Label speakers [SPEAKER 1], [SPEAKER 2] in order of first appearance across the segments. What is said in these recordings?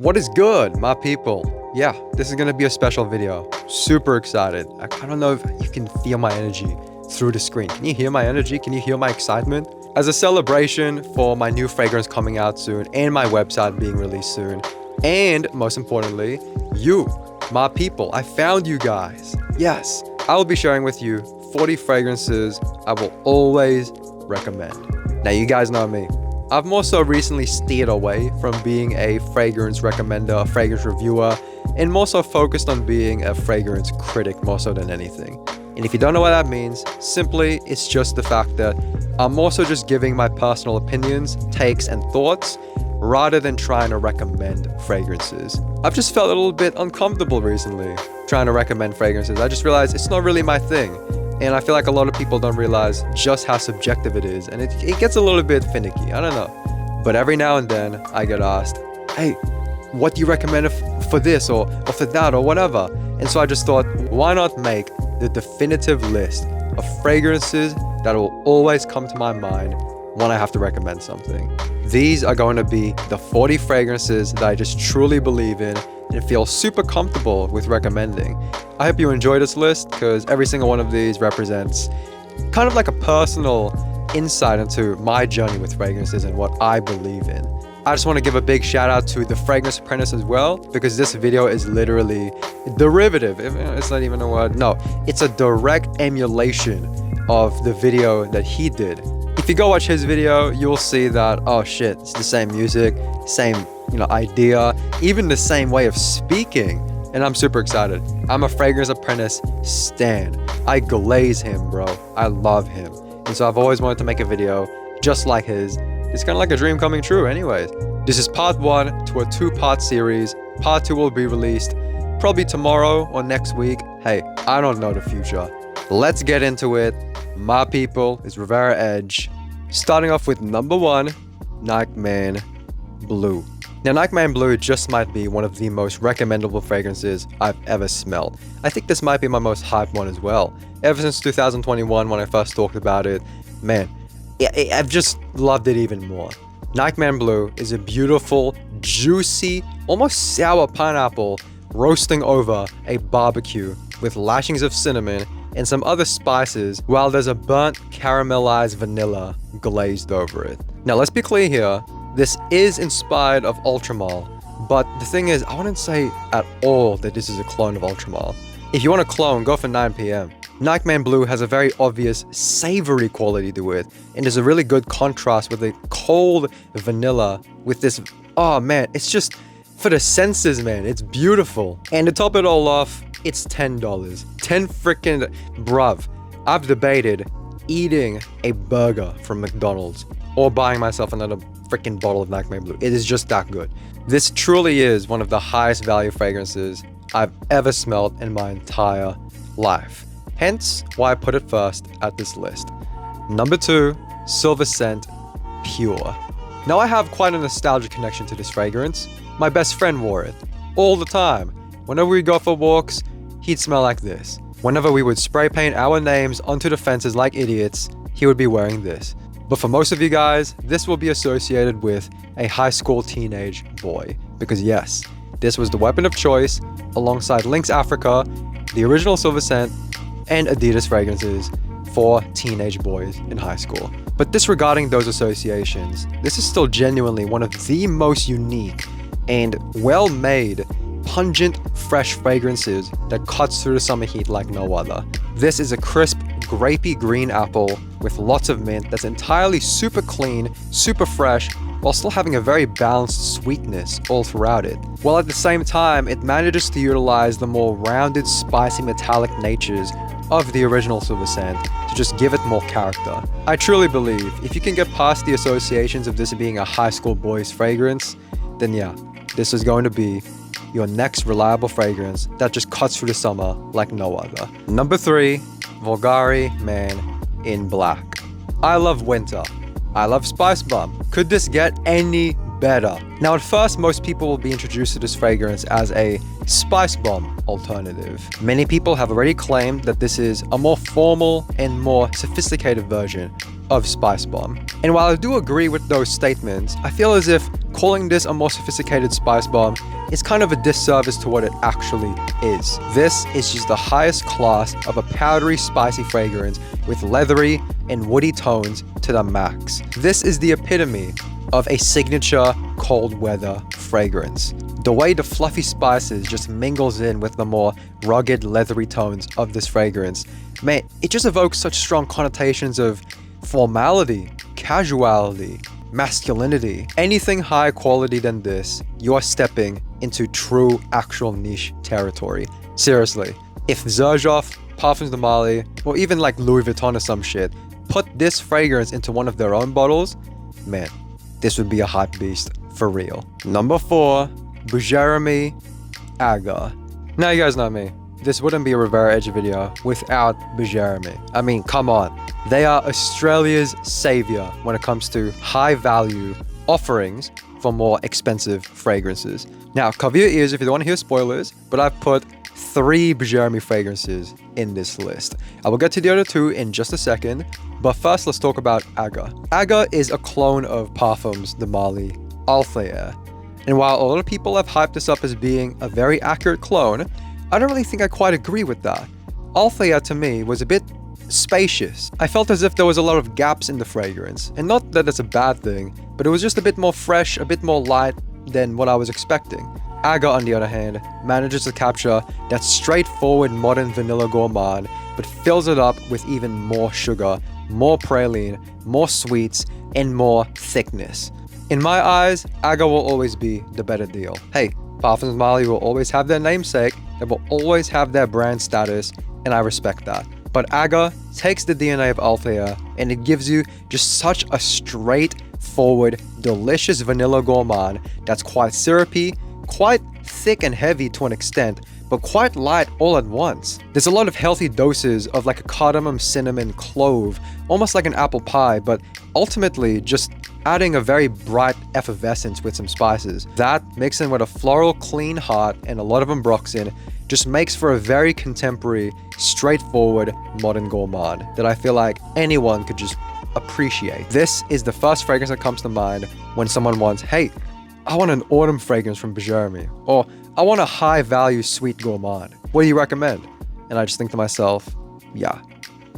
[SPEAKER 1] What is good, my people? Yeah, this is gonna be a special video. Super excited. I don't know if you can feel my energy through the screen. Can you hear my energy? Can you hear my excitement? As a celebration for my new fragrance coming out soon and my website being released soon, and most importantly, you, my people, I found you guys. Yes, I will be sharing with you 40 fragrances I will always recommend. Now, you guys know me. I've more so recently steered away from being a fragrance recommender, a fragrance reviewer, and more so focused on being a fragrance critic more so than anything. And if you don't know what that means, simply it's just the fact that I'm also just giving my personal opinions, takes, and thoughts rather than trying to recommend fragrances. I've just felt a little bit uncomfortable recently trying to recommend fragrances. I just realized it's not really my thing. And I feel like a lot of people don't realize just how subjective it is. And it gets a little bit finicky. I don't know. But every now and then I get asked, hey, what do you recommend for this or for that or whatever? And so I just thought, why not make the definitive list of fragrances that will always come to my mind when I have to recommend something. These are going to be the 40 fragrances that I just truly believe in and feel super comfortable with recommending. I hope you enjoy this list because every single one of these represents kind of like a personal insight into my journey with fragrances and what I believe in. I just want to give a big shout out to the Fragrance Apprentice as well, because this video is literally derivative. It's not even a word. No, it's a direct emulation of the video that he did. If you go watch his video, you'll see that, oh shit, it's the same music, same idea, even the same way of speaking. And I'm super excited. I'm a Fragrance Apprentice stan. I glaze him, bro. I love him. And so I've always wanted to make a video just like his. It's kind of like a dream coming true anyways. This is part 1 to a 2-part series. Part 2 will be released probably tomorrow or next week. Hey, I don't know the future. Let's get into it. My people, is RIVERAEDGE. Starting off with number 1, Nightman Blue. Now, Nightman Blue just might be one of the most recommendable fragrances I've ever smelled. I think this might be my most hyped one as well. Ever since 2021 when I first talked about it, man, I've just loved it even more. Nightman Blue is a beautiful, juicy, almost sour pineapple roasting over a barbecue with lashings of cinnamon and some other spices, while there's a burnt caramelized vanilla glazed over it. Now, let's be clear here. This is inspired of Ultramar, but the thing is, I wouldn't say at all that this is a clone of Ultramar. If you want a clone, go for 9 PM. Nightman Blue has a very obvious savory quality to it, and there's a really good contrast with the cold vanilla with this, oh man, it's just for the senses, man. It's beautiful. And to top it all off, it's $10. 10 freaking bruv. I've debated eating a burger from McDonald's or buying myself another freaking bottle of Nightman Blue. It is just that good. This truly is one of the highest value fragrances I've ever smelled in my entire life. Hence why I put it first at this list. Number 2, Silver Scent Pure. Now, I have quite a nostalgic connection to this fragrance. My best friend wore it all the time. Whenever we go for walks, he'd smell like this. Whenever we would spray paint our names onto the fences like idiots, he would be wearing this. But for most of you guys, this will be associated with a high school teenage boy. Because yes, this was the weapon of choice alongside Lynx Africa, the original Silver Scent, and Adidas fragrances for teenage boys in high school. But disregarding those associations, this is still genuinely one of the most unique and well-made, pungent, fresh fragrances that cuts through the summer heat like no other. This is a crisp, grapey green apple with lots of mint that's entirely super clean, super fresh, while still having a very balanced sweetness all throughout it. While at the same time, it manages to utilize the more rounded, spicy, metallic natures of the original Silver Scent to just give it more character. I truly believe if you can get past the associations of this being a high school boy's fragrance, then yeah, this is going to be your next reliable fragrance that just cuts through the summer like no other. Number 3, Bulgari Man in Black. I love winter. I love Spice Bomb. Could this get any better? Now, at first, most people will be introduced to this fragrance as a Spice Bomb alternative. Many people have already claimed that this is a more formal and more sophisticated version of Spice Bomb. And while I do agree with those statements, I feel as if calling this a more sophisticated spice bomb is kind of a disservice to what it actually is. This is just the highest class of a powdery, spicy fragrance with leathery and woody tones to the max. This is the epitome of a signature cold weather fragrance. The way the fluffy spices just mingles in with the more rugged, leathery tones of this fragrance, man, it just evokes such strong connotations of formality, casuality, masculinity. Anything higher quality than this, you're stepping into true, actual niche territory. Seriously, if Xerjoff, Parfums de Marly, or even like Louis Vuitton or some shit, put this fragrance into one of their own bottles, man, this would be a hot beast for real. Number 4, Jeremy Agar. Now you guys know me. This wouldn't be a RIVERAEDGE video without Jeremy. I mean, come on. They are Australia's savior when it comes to high value offerings for more expensive fragrances. Now, cover your ears if you don't want to hear spoilers, but I've put 3 Jeremy fragrances in this list. I will get to the other 2 in just a second, but first let's talk about Agar. Agar is a clone of Parfums de Marly Althea. And while a lot of people have hyped this up as being a very accurate clone, I don't really think I quite agree with that. Althea to me was a bit spacious. I felt as if there was a lot of gaps in the fragrance, and not that it's a bad thing, but it was just a bit more fresh, a bit more light than what I was expecting. Agar, on the other hand, manages to capture that straightforward modern vanilla gourmand, but fills it up with even more sugar, more praline, more sweets, and more thickness. In my eyes, Agar will always be the better deal. Hey, Parfums de Marly will always have their namesake, they will always have their brand status, and I respect that. But Agar takes the DNA of Althea, and it gives you just such a straightforward, delicious vanilla gourmand that's quite syrupy, quite thick and heavy to an extent, but quite light all at once. There's a lot of healthy doses of like a cardamom, cinnamon, clove, almost like an apple pie, but ultimately just adding a very bright effervescence with some spices. That, mixed in with a floral, clean heart and a lot of ambroxan, just makes for a very contemporary, straightforward, modern gourmand that I feel like anyone could just appreciate. This is the first fragrance that comes to mind when someone wants, hey, I want an autumn fragrance from Jeremy, or I want a high-value sweet gourmand. What do you recommend? And I just think to myself, yeah,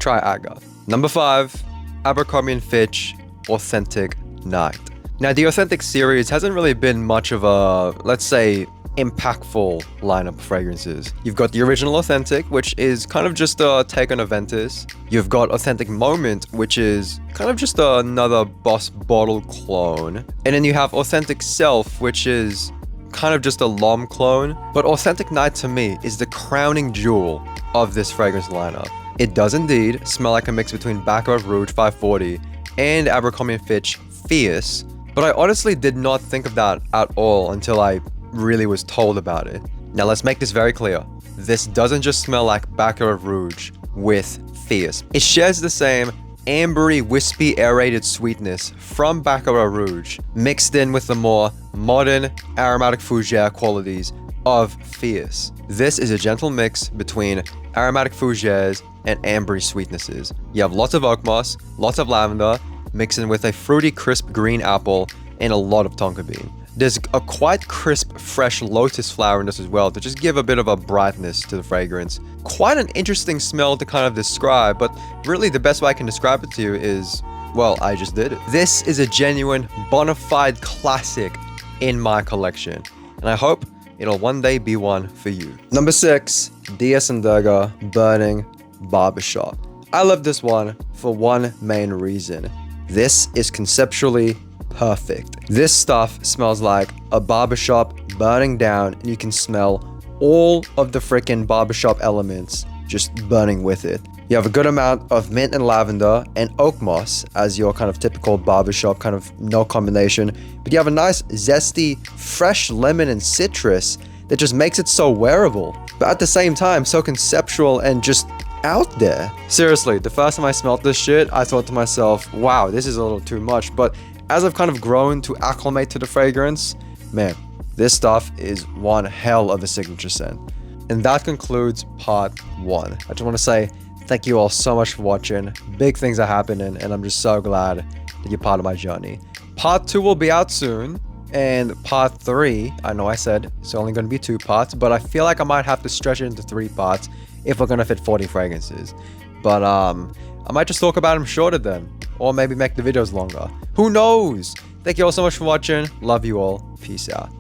[SPEAKER 1] try Agar. Number 5, Abercrombie & Fitch Authentic Night. Now, the Authentic series hasn't really been much of a, let's say, impactful lineup of fragrances. You've got the original Authentic, which is kind of just a take on Aventus. You've got Authentic Moment, which is kind of just another Boss Bottle clone. And then you have Authentic Self, which is kind of just a L'Homme clone. But Authentic Night to me is the crowning jewel of this fragrance lineup. It does indeed smell like a mix between Baccarat Rouge 540 and Abercrombie & Fitch Fierce, but I honestly did not think of that at all until I really was told about it. Now let's make this very clear. This doesn't just smell like Baccarat Rouge with Fierce. It shares the same ambery, wispy, aerated sweetness from Baccarat Rouge, mixed in with the more modern aromatic fougere qualities of Fierce. This is a gentle mix between aromatic fougères and ambery sweetnesses. You have lots of oak moss, lots of lavender, mixed in with a fruity, crisp green apple and a lot of tonka bean. There's a quite crisp, fresh lotus flower in this as well to just give a bit of a brightness to the fragrance. Quite an interesting smell to kind of describe, but really the best way I can describe it to you is, well, I just did it. This is a genuine, bona fide classic in my collection, and I hope it'll one day be one for you. Number 6, Diaz & Durga Burning Barbershop. I love this one for one main reason. This is conceptually perfect. This stuff smells like a barbershop burning down, and you can smell all of the freaking barbershop elements just burning with it. You have a good amount of mint and lavender and oak moss as your kind of typical barbershop kind of note combination, but you have a nice zesty, fresh lemon and citrus that just makes it so wearable, but at the same time so conceptual and just out there. Seriously, the first time I smelled this shit, I thought to myself, wow, this is a little too much, but as I've kind of grown to acclimate to the fragrance, man, this stuff is one hell of a signature scent. And that concludes part 1. I just want to say thank you all so much for watching. Big things are happening, and I'm just so glad that you're part of my journey. Part 2 will be out soon, And part 3, I know I said it's only going to be 2 parts, but I feel like I might have to stretch it into 3 parts if we're going to fit 40 fragrances. But I might just talk about them shorter then, or maybe make the videos longer. Who knows? Thank you all so much for watching. Love you all. Peace out.